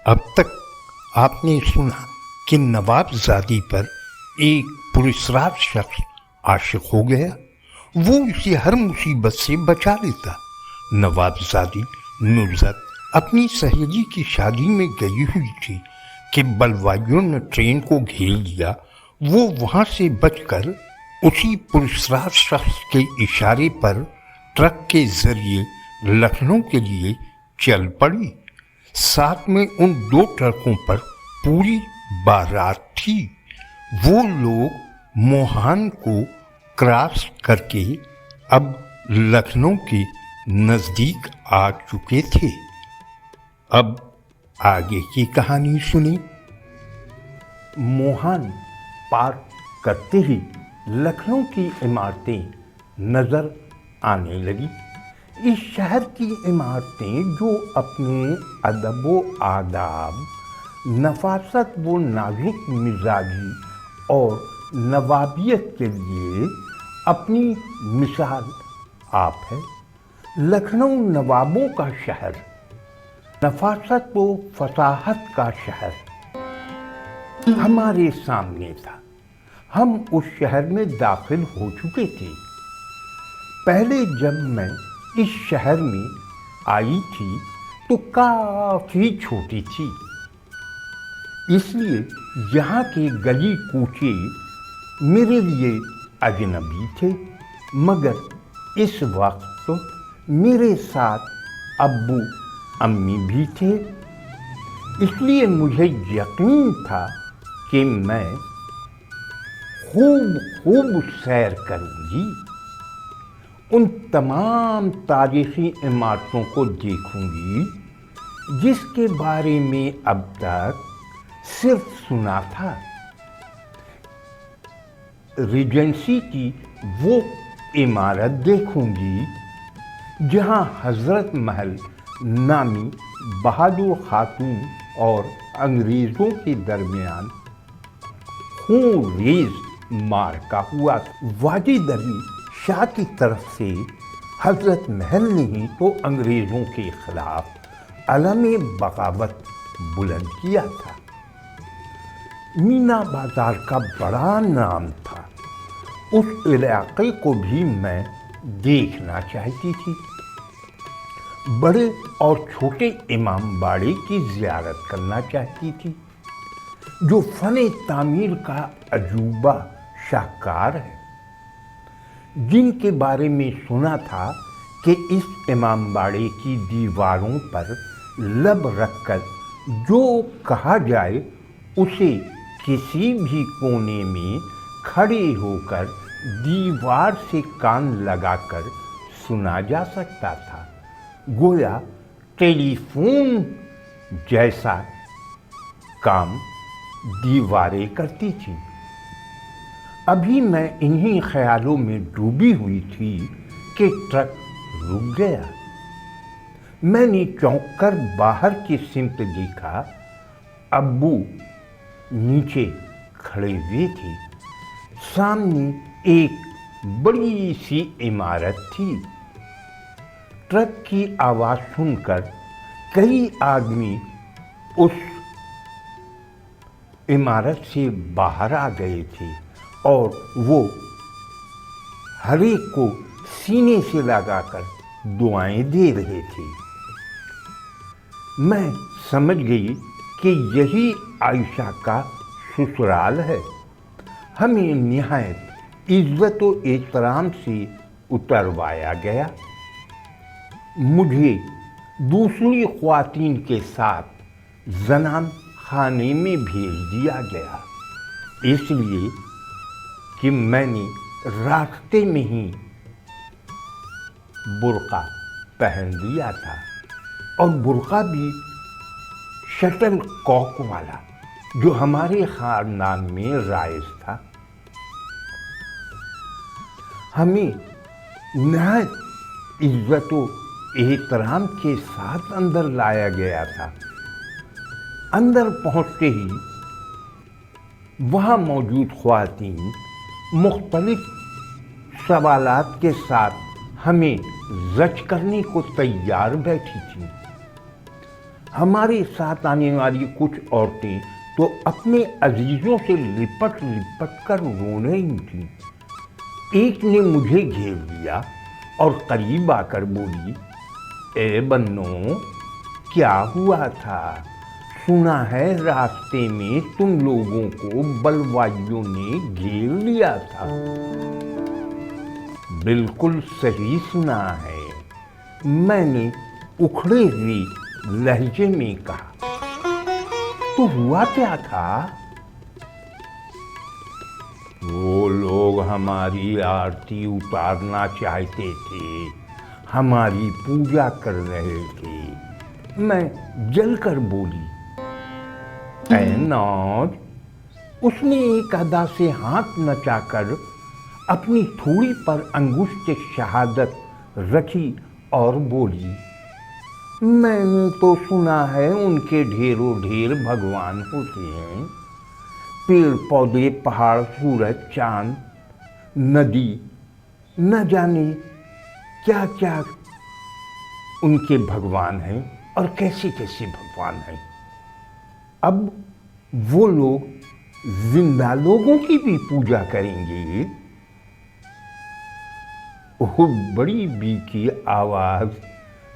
اب تک آپ نے سنا کہ نوابزادی پر ایک پراسرار شخص عاشق ہو گیا، وہ اسے ہر مصیبت سے بچا لیتا۔ نوابزادی نصرت اپنی سہیلی کی شادی میں گئی ہوئی تھی کہ بلوائیوں نے ٹرین کو گھیر لیا۔ وہ وہاں سے بچ کر اسی پراسرار شخص کے اشارے پر ٹرک کے ذریعے لکھنؤ کے لیے چل پڑی۔ ساتھ میں ان 2 ٹرکوں پر پوری بارات تھی۔ وہ لوگ موہان کو کراس کر کے اب لکھنؤ کے نزدیک آ چکے تھے۔ اب آگے کی کہانی سنیں۔ موہان پار کرتے ہی لکھنؤ کی عمارتیں نظر آنے لگی۔ اس شہر کی عمارتیں جو اپنے ادب و آداب، نفاست و نازک مزاجی اور نوابیت کے لیے اپنی مثال آپ ہے۔ لکھنؤ نوابوں کا شہر، نفاست و فصاحت کا شہر ہمارے سامنے تھا۔ ہم اس شہر میں داخل ہو چکے تھے۔ پہلے جب میں اس شہر میں آئی تھی تو کافی چھوٹی تھی، اس لیے یہاں کے گلی کوچے میرے لیے اجنبی تھے، مگر اس وقت میرے ساتھ ابو امی بھی تھے، اس لیے مجھے یقین تھا کہ میں خوب سیر کروں گی، ان تمام تاریخی عمارتوں کو دیکھوں گی جس کے بارے میں اب تک صرف سنا تھا۔ ریجنسی کی وہ عمارت دیکھوں گی جہاں حضرت محل نامی بہادر خاتون اور انگریزوں کے درمیان خون ریز معرکہ ہوا۔ واجد علی شاہ کی طرف سے حضرت محل نے ہی تو انگریزوں کے خلاف علم بغاوت بلند کیا تھا۔ مینا بازار کا بڑا نام تھا، اس علاقے کو بھی میں دیکھنا چاہتی تھی۔ بڑے اور چھوٹے امام باڑے کی زیارت کرنا چاہتی تھی، جو فن تعمیر کا عجوبہ شاہکار ہے، جن کے بارے میں سنا تھا کہ اس امام باڑے کی دیواروں پر لب رکھ کر جو کہا جائے اسے کسی بھی کونے میں کھڑے ہو کر دیوار سے کان لگا کر سنا جا سکتا تھا، گویا ٹیلی فون جیسا کام دیواریں کرتی تھیں۔ ابھی میں انہی خیالوں میں ڈوبی ہوئی تھی کہ ٹرک رک گیا۔ میں نے چونک کر باہر کی سمت دیکھا، ابو نیچے کھڑے ہوئے تھے۔ سامنے ایک بڑی سی عمارت تھی۔ ٹرک کی آواز سن کر کئی آدمی اس عمارت سے باہر آ گئے تھے اور وہ ہر ایک کو سینے سے لگا کر دعائیں دے رہے تھے۔ میں سمجھ گئی کہ یہی عائشہ کا سسرال ہے۔ ہمیں نہایت عزت و احترام سے اتروایا گیا۔ مجھے دوسری خواتین کے ساتھ زنان خانے میں بھیج دیا گیا، اس لیے کہ میں نے راستے میں ہی برقع پہن لیا تھا، اور برقع بھی شٹل کاک والا، جو ہمارے خاندان میں رائج تھا۔ ہمیں نہایت عزت و احترام کے ساتھ اندر لایا گیا تھا۔ اندر پہنچتے ہی وہاں موجود خواتین مختلف سوالات کے ساتھ ہمیں زچ کرنے کو تیار بیٹھی تھیں۔ हमारे साथ आने वाली कुछ औरतें तो अपने अजीजों से लिपट लिपट कर रो रही थीं। एक ने मुझे घेर लिया और करीब आकर बोली, ए बन्नो, क्या हुआ था? सुना है रास्ते में तुम लोगों को बलवाइयों ने घेर लिया था। बिल्कुल सही सुना है, मैंने उखड़े हुए लहजे में कहा। तो हुआ क्या था? वो लोग हमारी आरती उतारना चाहते थे, हमारी पूजा कर रहे थे। मैं जलकर बोली, ऐ नाज। उसने एक अदा से हाथ नचाकर अपनी थोड़ी पर अंगुष्ठ शहादत रखी और बोली, मैंने तो सुना है उनके ढेरों ढेर भगवान होते हैं। पेड़ पौधे, पहाड़, सूरज, चांद, नदी, न जाने क्या क्या उनके भगवान हैं और कैसे कैसे भगवान हैं। अब वो लोग जिंदा लोगों की भी पूजा करेंगे। वो बड़ी बीकी आवाज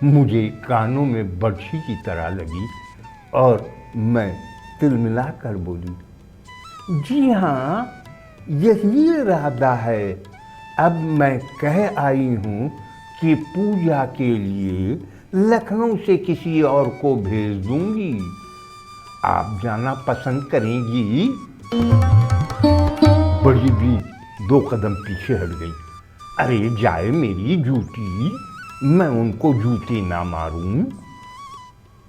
मुझे कानों में बरछी की तरह लगी और मैं तिलमिला कर बोली, जी हाँ, यही इरादा है। अब मैं कह आई हूँ कि पूजा के लिए लखनऊ से किसी और को भेज दूंगी। आप जाना पसंद करेंगी? बड़ी भी 2 कदम पीछे हट गई। अरे जाए मेरी जूती, मैं उनको जूते ना मारूं।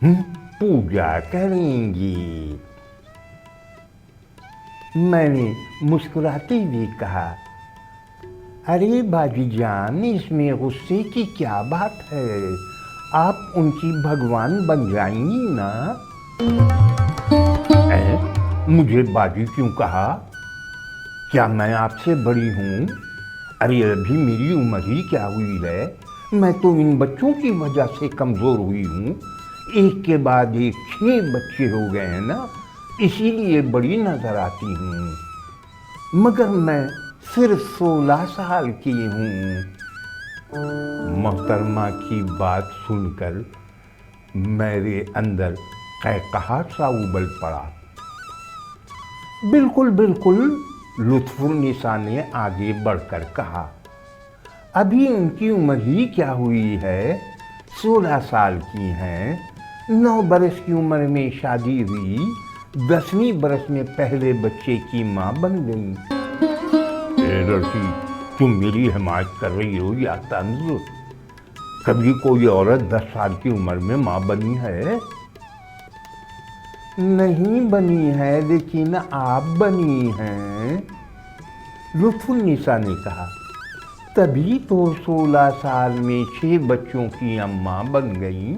पूजा करेंगी। मैंने मुस्कुराते हुए कहा, अरे बाजी जान, इसमें गुस्से की क्या बात है? आप उनकी भगवान बन जाएंगी ना। मुझे बाजी क्यों कहा? क्या मैं आपसे बड़ी हूँ? अरे अभी मेरी उम्र ही क्या हुई है? मैं तो इन बच्चों की वजह से कमज़ोर हुई हूँ। एक के बाद एक 6 बच्चे हो गए हैं ना, इसीलिए बड़ी नजर आती हूँ। मगर मैं सिर्फ 16 साल की हूँ। मोहतरमा की बात सुनकर मेरे अंदर कहकहाट सा उबल पड़ा। बिल्कुल बिल्कुल, लुत्फुन्निसा ने आगे बढ़कर कहा, अभी उनकी उम्र ही क्या हुई है? 16 साल की हैं। 9 बरस की उम्र में शादी हुई, 10वीं बरस में पहले बच्चे की माँ बन गई। लड़की, तुम मेरी हिमायत कर रही हो या तंज? कभी कोई औरत 10 साल की उम्र में माँ बनी है? नहीं बनी है, लेकिन आप बनी हैं, लुत्फुन्निसा ने कहा। तभी तो 16 साल में 6 बच्चों की अम्मा बन गई।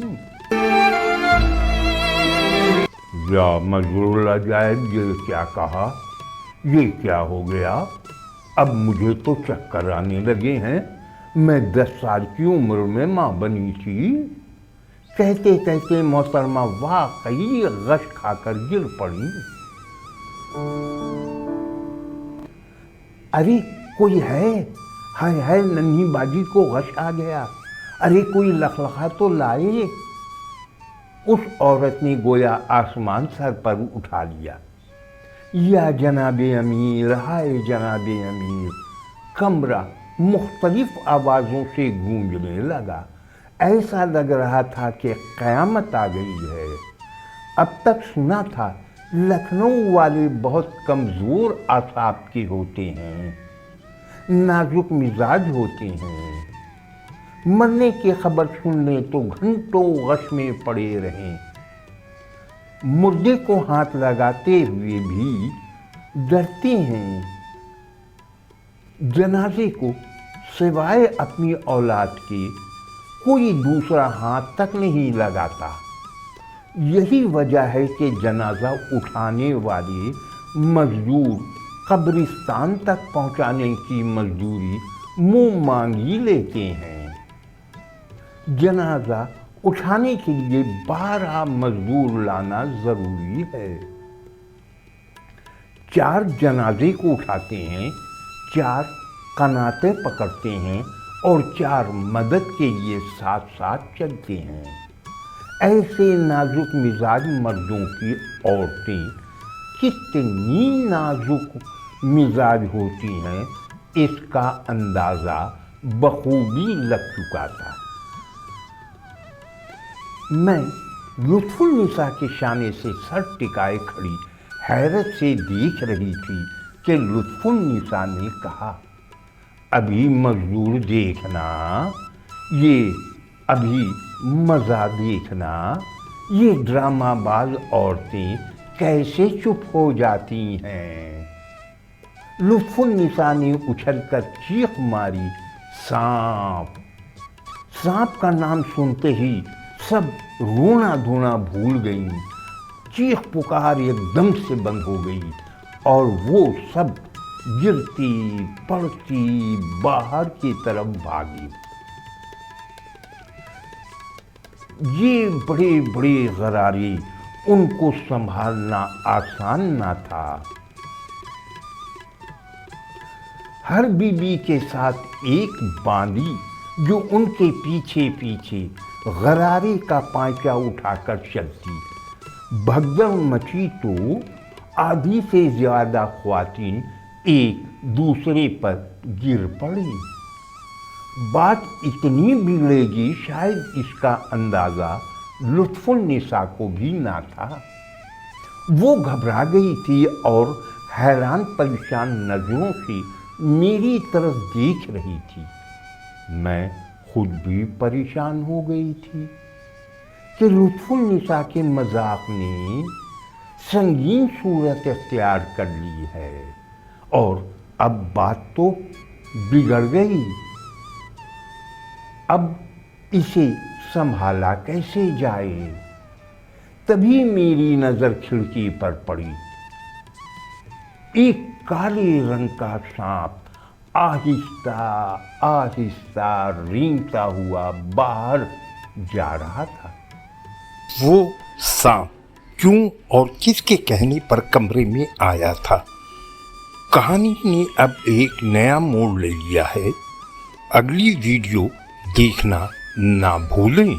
या मजरूला जाए, ये क्या कहा? ये क्या हो गया? अब मुझे तो चक्कर आने लगे हैं। मैं 10 साल की उम्र में माँ बनी थी। कहते कहते मोहतरमा वाकई गश खाकर गिर पड़ी। अरे कोई है? हाय हाय, नन्ही बाजी को गश आ गया। अरे कोई लखलखा तो लाए। उस औरत ने गोया आसमान सर पर उठा लिया। या जनाबे अमीर, हाय जनाबे अमीर। कमरा मुख्तलिफ आवाज़ों से गूंजने लगा। ऐसा लग रहा था कि क़यामत आ गई है। अब तक सुना था लखनऊ वाले बहुत कमज़ोर आसाब के होते हैं, नाजुक मिजाज होते हैं। मरने की खबर सुनने तो घंटों गश में पड़े रहें। मुर्दे को हाथ लगाते हुए भी डरते हैं। जनाजे को सिवाय अपनी औलाद के कोई दूसरा हाथ तक नहीं लगाता। यही वजह है कि जनाजा उठाने वाले मजदूर कब्रिस्तान तक पहुंचाने की मजदूरी मुंह मांगी लेते हैं। जनाजा उठाने के लिए 12 मजदूर लाना जरूरी है। 4 जनाजे को उठाते हैं, 4 कनाते पकड़ते हैं और 4 मदद के लिए साथ साथ चलते हैं। ऐसे नाजुक मिजाज मर्दों की औरतें कितनी नाजुक मिजाज होती हैं, इसका अंदाजा बखूबी लग चुका था। मैं लुत्फुन्निसा के शाने से सर टिकाए खड़ी हैरत से देख रही थी कि लुत्फुन्निसा ने कहा, अभी मजदूर देखना, ये अभी मज़ा देखना, ये ड्रामाबाज औरतें कैसे चुप हो जाती हैं। लुत्फुन्निसा ने उछलकर चीख मारी, सांप। सांप का नाम सुनते ही सब रोना धोना भूल गईं। चीख पुकार एकदम से बंद हो गई और वो सब गिरती पड़ती बाहर की तरफ भागी। ये बड़े बड़े गरारे, उनको संभालना आसान ना था। हर बीबी के साथ एक बांदी जो उनके पीछे पीछे गरारे का पांचा उठाकर चलती। भगदड़ मची तो आधी से ज्यादा ख्वातीन एक दूसरे पर गिर पड़ी। बात इतनी बिगड़ेगी शायद इसका अंदाजा लुत्फुन्निसा को भी ना था। वो घबरा गई थी और हैरान परेशान नजरों से मेरी तरफ देख रही थी। मैं खुद भी परेशान हो गई थी कि लुत्फुन्निसा के मजाक ने संगीन सूरत इख्तियार कर ली है और अब बात तो बिगड़ गई। अब इसे संभाला कैसे जाए। तभी मेरी नजर खिड़की पर पड़ी। एक काले रंग का सांप आहिस्ता आहिस्ता रेंगता हुआ बाहर जा रहा था। वो सांप क्यों और किसके कहने पर कमरे में आया था? कहानी ने अब एक नया मोड़ ले लिया है। अगली वीडियो देखना ना भूलें।